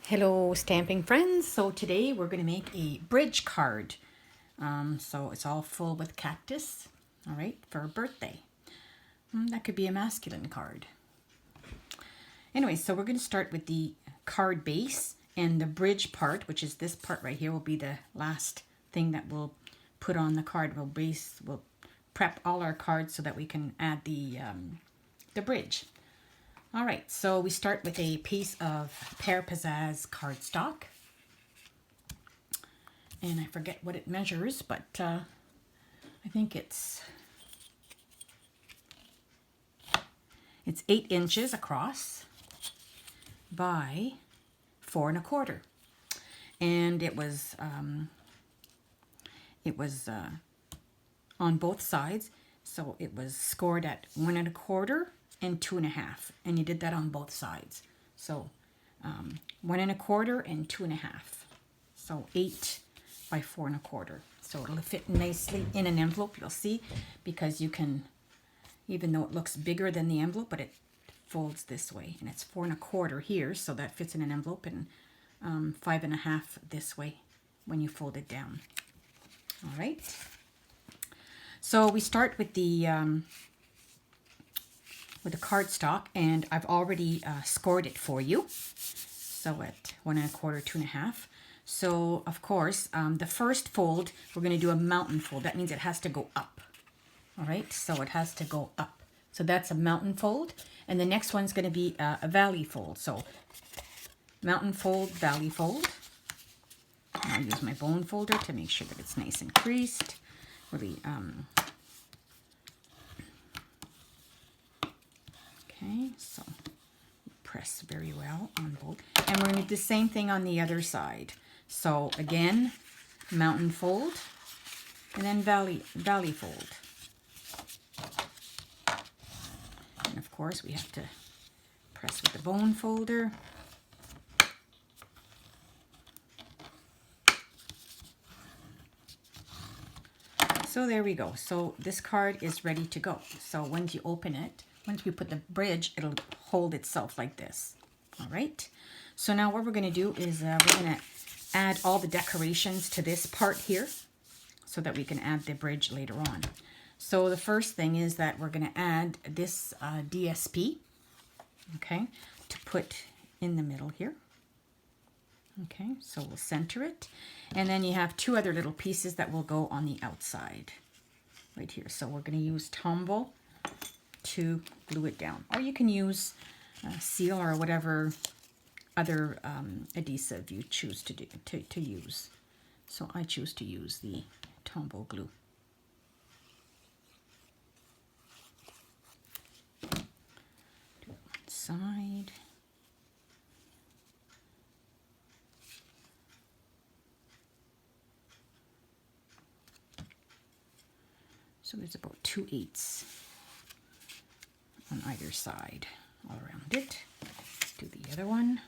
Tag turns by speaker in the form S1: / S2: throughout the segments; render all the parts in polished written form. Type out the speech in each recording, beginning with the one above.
S1: Hello stamping friends. So today we're going to make a bridge card. So it's all full with cactus, all right, for a birthday. That could be a masculine card. Anyway, so we're going to start with the card base, and the bridge part, which is this part right here, will be the last thing that we'll put on the card. We'll prep all our cards so that we can add the bridge. All right, so we start with a piece of Pear Pizzazz cardstock. And I forget what it measures, but I think it's 8 inches across by 4 1/4. And it was on both sides, so it was scored at 1 1/4 and 2 1/2, and you did that on both sides. So 1 1/4 and 2 1/2. So 8 by 4 1/4. So it'll fit nicely in an envelope, you'll see, because you can, even though it looks bigger than the envelope, but it folds this way, and it's 4 1/4 here, so that fits in an envelope, and 5 1/2 this way when you fold it down. All right. So we start with the cardstock, and I've already scored it for you. So at 1 1/4, 2 1/2. So of course, the first fold, we're going to do a mountain fold. That means it has to go up. All right, so it has to go up. So that's a mountain fold, and the next one's going to be a valley fold. So mountain fold, valley fold. I'll use my bone folder to make sure that it's nice and creased. Really, okay, so press very well on both. And we're going to do the same thing on the other side. So again, mountain fold, and then valley fold. And of course, we have to press with the bone folder. So there we go. So this card is ready to go. So once you open it, once we put the bridge, it'll hold itself like this. All right. So now what we're going to do is we're going to add all the decorations to this part here so that we can add the bridge later on. So the first thing is that we're going to add this DSP, okay, to put in the middle here. Okay, so we'll center it. And then you have 2 other little pieces that will go on the outside right here. So we're going to use Tombow to glue it down. Or you can use seal or whatever other adhesive you choose to use. So I choose to use the Tombow glue. Do one side. So there's about 2/8 on either side all around it. Let's do the other one.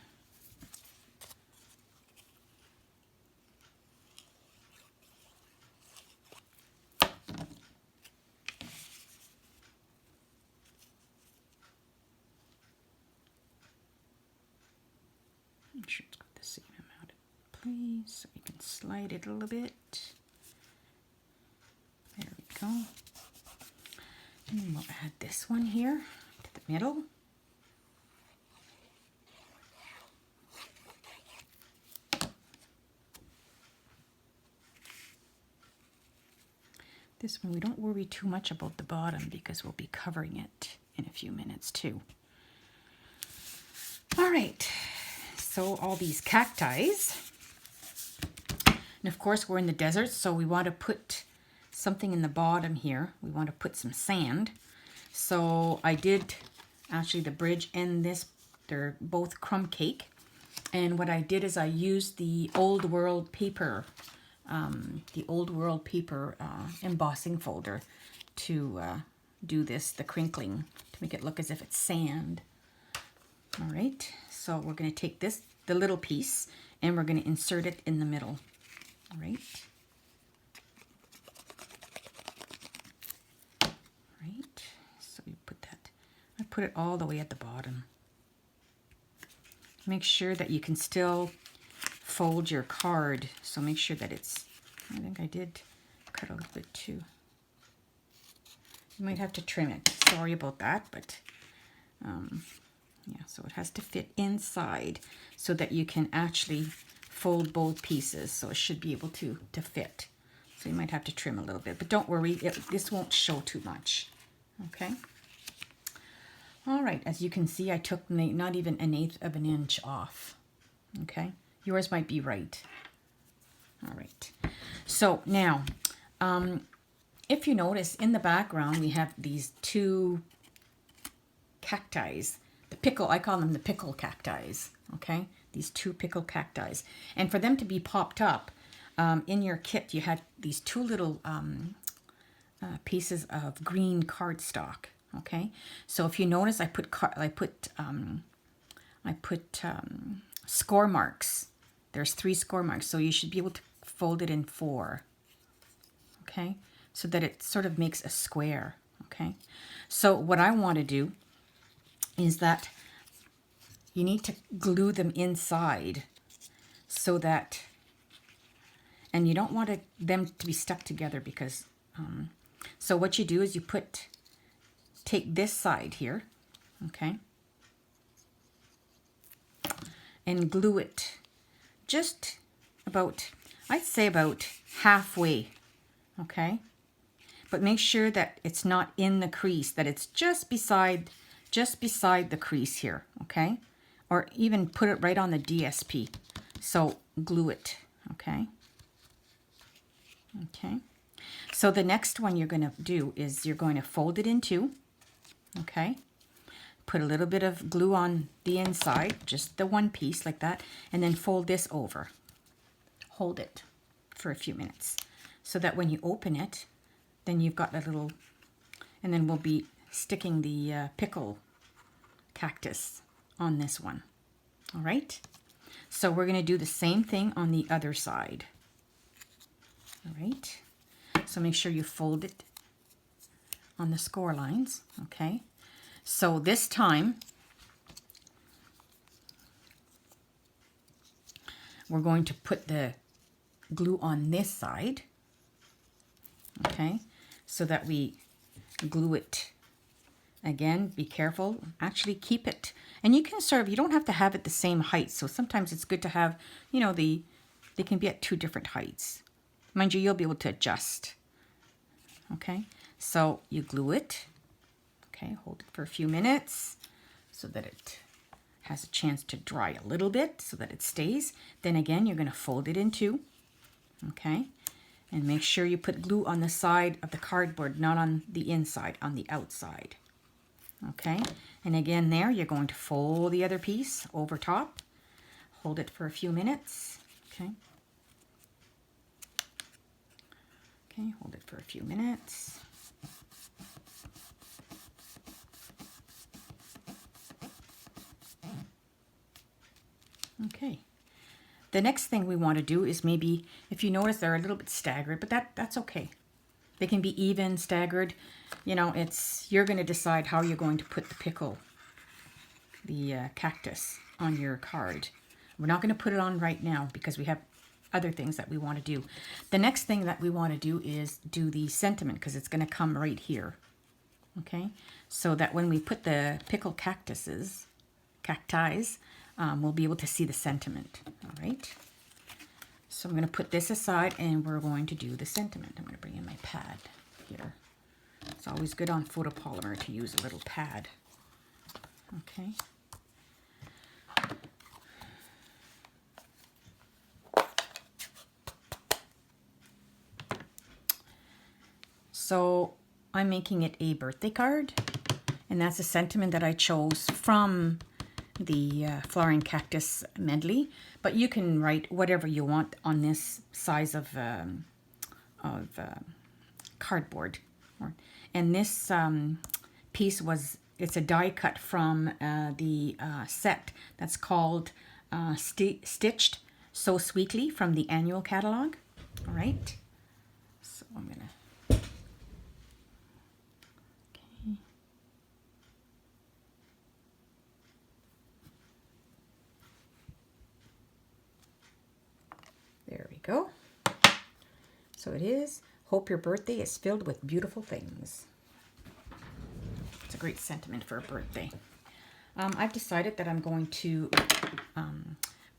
S1: Make sure it's got the same amount of place, so you can slide it a little bit. There we go. And then we'll add this one here to the middle. This one, we don't worry too much about the bottom because we'll be covering it in a few minutes too. All right, so all these cacti. And of course, we're in the desert, so we want to put something in the bottom here. We want to put some sand. So I did actually the bridge and this, they're both crumb cake. And what I did is I used the Old World paper, embossing folder to do this, the crinkling, to make it look as if it's sand. All right, so we're going to take this, the little piece, and we're going to insert it in the middle. All right. So we put that, I put it all the way at the bottom. make sure that you can still fold your card. So make sure that it's, I think I did cut a little bit too. You might have to trim it. Sorry about that, but yeah, so it has to fit inside so that you can actually fold both pieces. So it should be able to fit. So you might have to trim a little bit, but don't worry, this won't show too much. Okay. All right, as you can see, I took not even 1/8 of an inch off. Okay, yours might be right. All right, so now, if you notice in the background, we have these two cacti. The pickle, I call them the pickle cacti. Okay, these two pickle cacti. And for them to be popped up, in your kit, you had these two little pieces of green cardstock. Okay, so if you notice, I put score marks. There's 3 score marks, so you should be able to fold it in 4. Okay, so that it sort of makes a square. Okay, so what I want to do is that you need to glue them inside so that, and you don't want them to be stuck together because, so what you do is you take this side here, okay, and glue it just about, I'd say about halfway, okay, but make sure that it's not in the crease, that it's just beside the crease here, okay, or even put it right on the DSP. So glue it, okay. Okay, so the next one you're going to do is you're going to fold it in 2. Okay, put a little bit of glue on the inside, just the one piece like that, and then fold this over. Hold it for a few minutes so that when you open it, then you've got a little, and then we'll be sticking the pickle cactus on this one. All right, so we're going to do the same thing on the other side. All right, so make sure you fold it on the score lines. Okay, so this time we're going to put the glue on this side. Okay, so that we glue it. Again, be careful, actually keep it, and you can you don't have to have it the same height, so sometimes it's good to have, you know, they can be at 2 different heights. Mind you, you'll be able to adjust. Okay, so you glue it. Okay, hold it for a few minutes so that it has a chance to dry a little bit so that it stays. Then again, you're going to fold it in 2. Okay, and make sure you put glue on the side of the cardboard, not on the inside, on the outside. Okay, and again there, you're going to fold the other piece over top. Hold it for a few minutes. Okay. Okay, hold it for a few minutes. Okay. The next thing we want to do is maybe, if you notice they're a little bit staggered, but that's okay. They can be even, staggered. You know, you're going to decide how you're going to put the cactus on your card. We're not going to put it on right now because we have other things that we want to do. The next thing that we want to do is do the sentiment because it's going to come right here. Okay, so that when we put the pickle cacti, we'll be able to see the sentiment. All right. So I'm going to put this aside and we're going to do the sentiment. I'm going to bring in my pad here. It's always good on photopolymer to use a little pad. Okay. So I'm making it a birthday card, and that's a sentiment that I chose from the Flowering Cactus Medley, but you can write whatever you want on this size of cardboard. And this piece it's a die cut from the set that's called Stitched So Sweetly from the annual catalog. All right, so I'm gonna, go. So it is, hope your birthday is filled with beautiful things. It's a great sentiment for a birthday. I've decided that I'm going to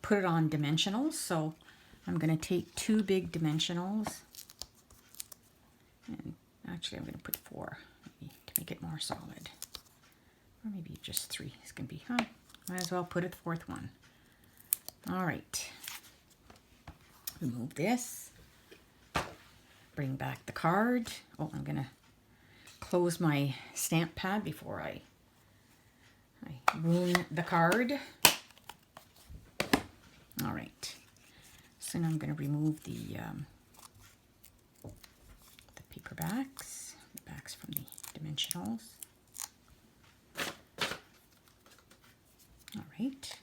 S1: put it on dimensionals. So I'm going to take 2 big dimensionals. And actually I'm going to put 4 maybe, to make it more solid. Or maybe just 3. It's going to be, might as well put a 4th one. All right. Remove this. Bring back the card. Oh, I'm going to close my stamp pad before I ruin the card. All right. So now I'm going to remove the paper backs, the backs from the dimensionals. All right.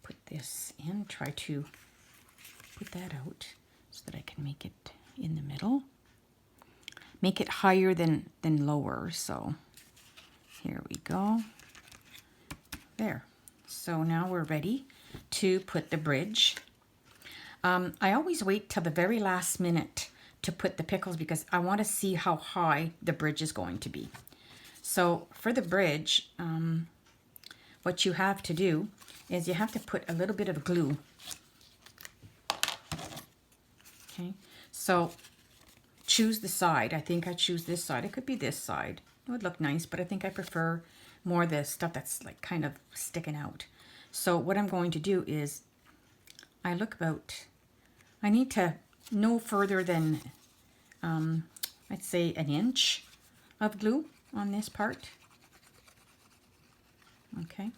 S1: Put this in. Try to put that out so that I can make it in the middle. Make it higher than lower. So here we go. There. So now we're ready to put the bridge. I always wait till the very last minute to put the pickles because I want to see how high the bridge is going to be. So for the bridge, what you have to do is you have to put a little bit of glue. Okay, so choose the side. I think I choose this side. It could be this side. It would look nice, but I think I prefer more the stuff that's like kind of sticking out. So what I'm going to do is I need to no further than, I'd say 1 inch of glue on this part. Okay,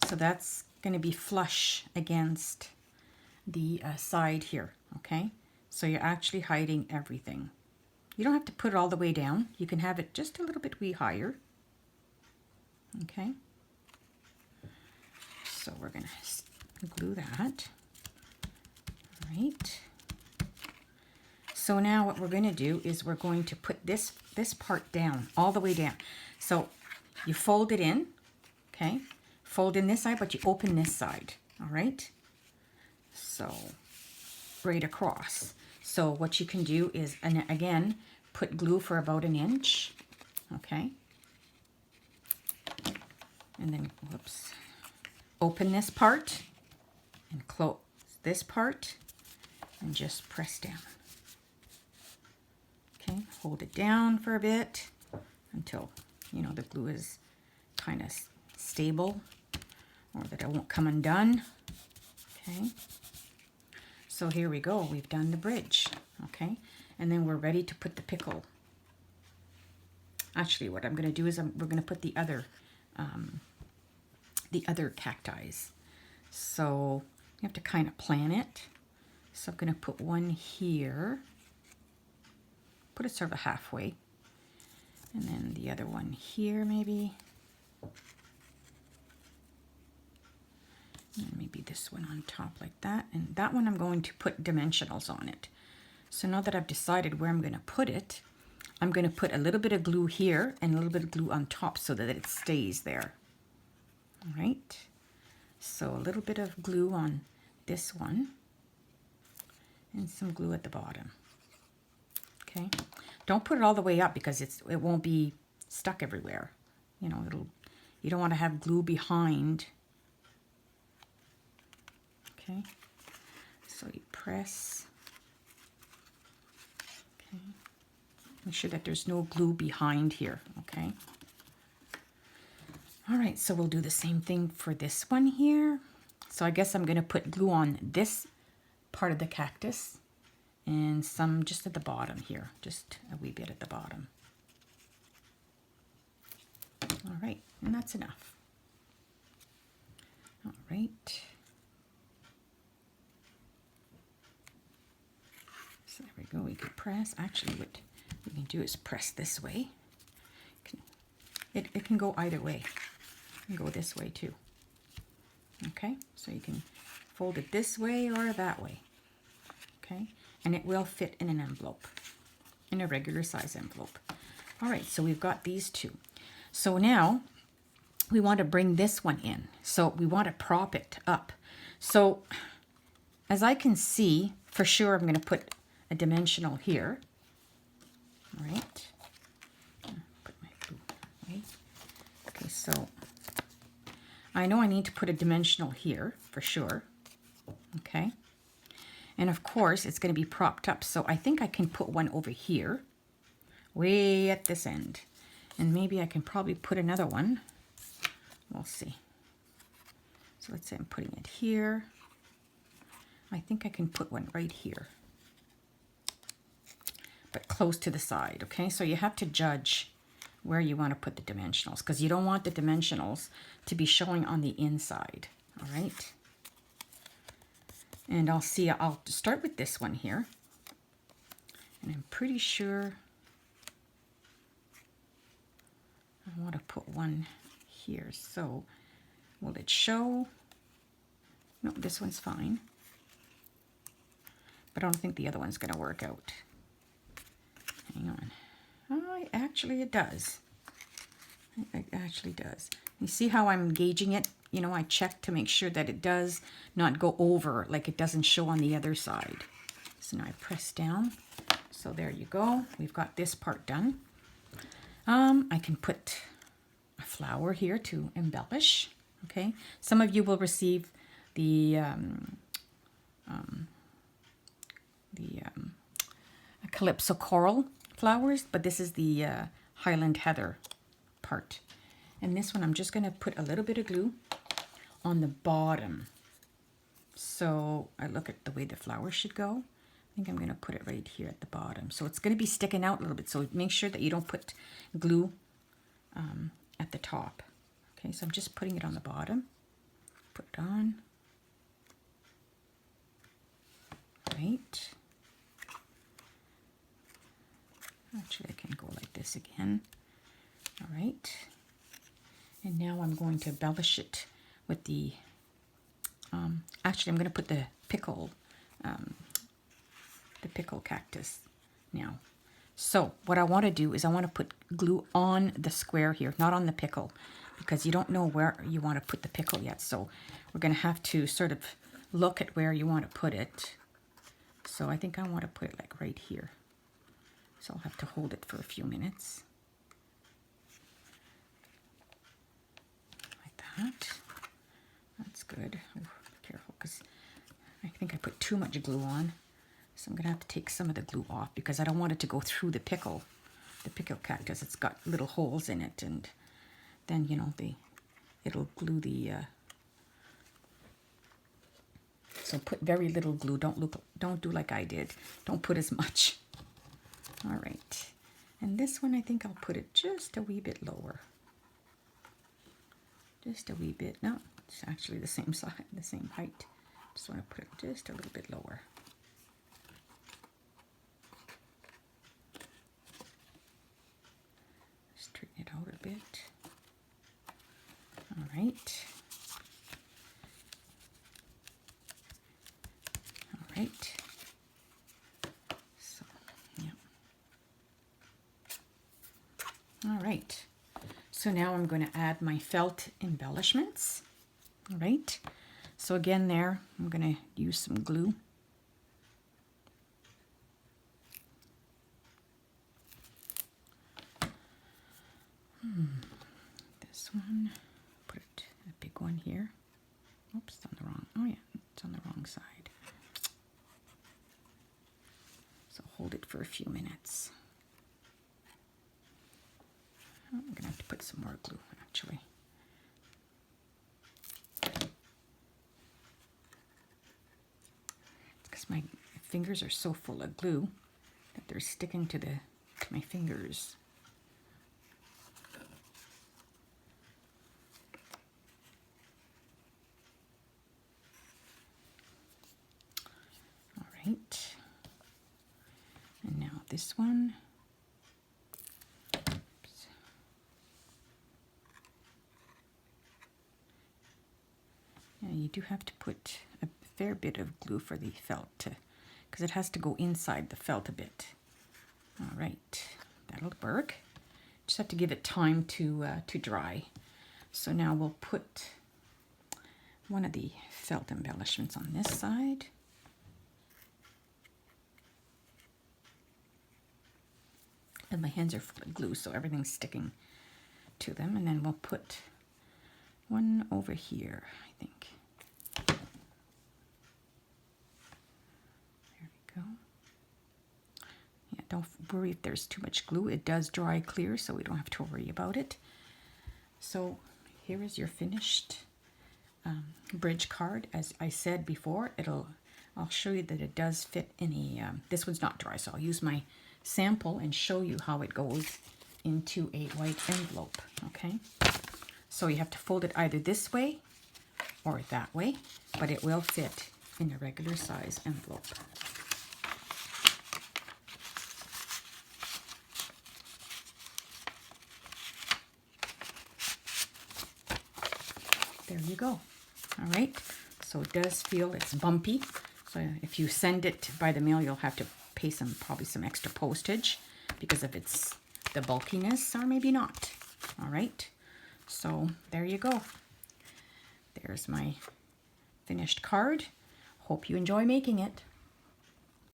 S1: so that's going to be flush against the side here. Okay, so you're actually hiding everything. You don't have to put it all the way down. You can have it just a little bit wee higher. Okay, so we're going to glue that. All right. So now what we're going to do is we're going to put this part down, all the way down. So you fold it in, okay? Fold in this side, but you open this side, all right? So right across. So what you can do is, and again, put glue for about 1 inch, okay? And then, whoops, open this part and close this part and just press down. Okay, hold it down for a bit until, you know, the glue is kind of stable or that it won't come undone. Okay, so here we go. We've done the bridge. Okay, and then we're ready to put the pickle. Actually, what I'm going to do is we're going to put the other cacti. So you have to kind of plan it. So I'm going to put one here. Put it sort of halfway. And then the other one here maybe. And maybe this one on top like that. And that one I'm going to put dimensionals on it. So now that I've decided where I'm going to put it, I'm going to put a little bit of glue here and a little bit of glue on top so that it stays there. All right. So a little bit of glue on this one and some glue at the bottom. Okay. Don't put it all the way up because it won't be stuck everywhere. You know, you don't want to have glue behind. Okay. So you press. Okay. Make sure that there's no glue behind here. Okay. All right, so we'll do the same thing for this one here. So I guess I'm going to put glue on this part of the cactus and some just at the bottom here, just a wee bit at the bottom. All right, and that's enough. All right. So there we go, we could press. Actually, what we can do is press this way. It can go either way. It can go this way too. Okay, so you can fold it this way or that way. Okay, and it will fit in an envelope, in a regular size envelope. All right, so we've got these two. So now we want to bring this one in. So we want to prop it up. So as I can see, for sure I'm going to put a dimensional here. All right. Put my glue away. Okay, so I know I need to put a dimensional here for sure. Okay. And of course, it's going to be propped up. So I think I can put one over here, way at this end. And maybe I can probably put another one. We'll see. So let's say I'm putting it here. I think I can put one right here, but close to the side, okay? So you have to judge where you want to put the dimensionals, because you don't want the dimensionals to be showing on the inside, all right? And I'll start with this one here. And I'm pretty sure I want to put one here. So will it show? No, this one's fine. But I don't think the other one's going to work out. Hang on. Oh, actually it does. It actually does. You see how I'm gauging it? You know, I check to make sure that it does not go over, like it doesn't show on the other side. So now I press down. So there you go. We've got this part done. I can put a flower here to embellish. Okay. Some of you will receive the Calypso coral flowers, but this is the Highland Heather part. And this one I'm just going to put a little bit of glue on the bottom. So I look at the way the flower should go. I think I'm going to put it right here at the bottom. So it's going to be sticking out a little bit. So make sure that you don't put glue at the top. Okay, so I'm just putting it on the bottom. Put it on. Right. Actually, I can go like this again. All right. And now I'm going to embellish it with the, actually I'm going to put the pickle cactus now. So what I want to do is I want to put glue on the square here, not on the pickle, because you don't know where you want to put the pickle yet. So we're going to have to sort of look at where you want to put it. So I think I want to put it like right here. So I'll have to hold it for a few minutes. Like that. That's good. Oh, be careful, because I think I put too much glue on. So I'm going to have to take some of the glue off because I don't want it to go through the pickle cactus. It's got little holes in it, and then, you know, it'll glue the... So put very little glue. Don't do like I did. Don't put as much. All right. And this one, I think I'll put it just a wee bit lower. Just a wee bit. No, it's actually the same size, the same height. Just want to put it just a little bit lower. Straighten it out a bit. All right. All right. So, yeah. All right. So now I'm going to add my felt embellishments. All right. So again there, I'm going to use some glue. This one, put it, a big one here. Oops, it's on the wrong, oh yeah, it's on the wrong side. So hold it for a few minutes. Oh, I'm going to have to put some more glue, actually. It's because my fingers are so full of glue that they're sticking to my fingers. All right. And now this one. You do have to put a fair bit of glue for the felt, because it has to go inside the felt a bit. All right, that'll work. Just have to give it time to dry. So now we'll put one of the felt embellishments on this side. And my hands are full of glue, so everything's sticking to them. And then we'll put one over here, I think. There we go. Yeah, don't worry if there's too much glue. It does dry clear, so we don't have to worry about it. So here is your finished bridge card. As I said before, I'll show you that it does fit in a, this one's not dry, so I'll use my sample and show you how it goes into a white envelope, okay? So you have to fold it either this way or that way, but it will fit in a regular size envelope. There you go. All right, so it does feel, it's bumpy. So if you send it by the mail, you'll have to pay probably some extra postage because of the bulkiness, or maybe not. All right, so there you go. There's my finished card. Hope you enjoy making it.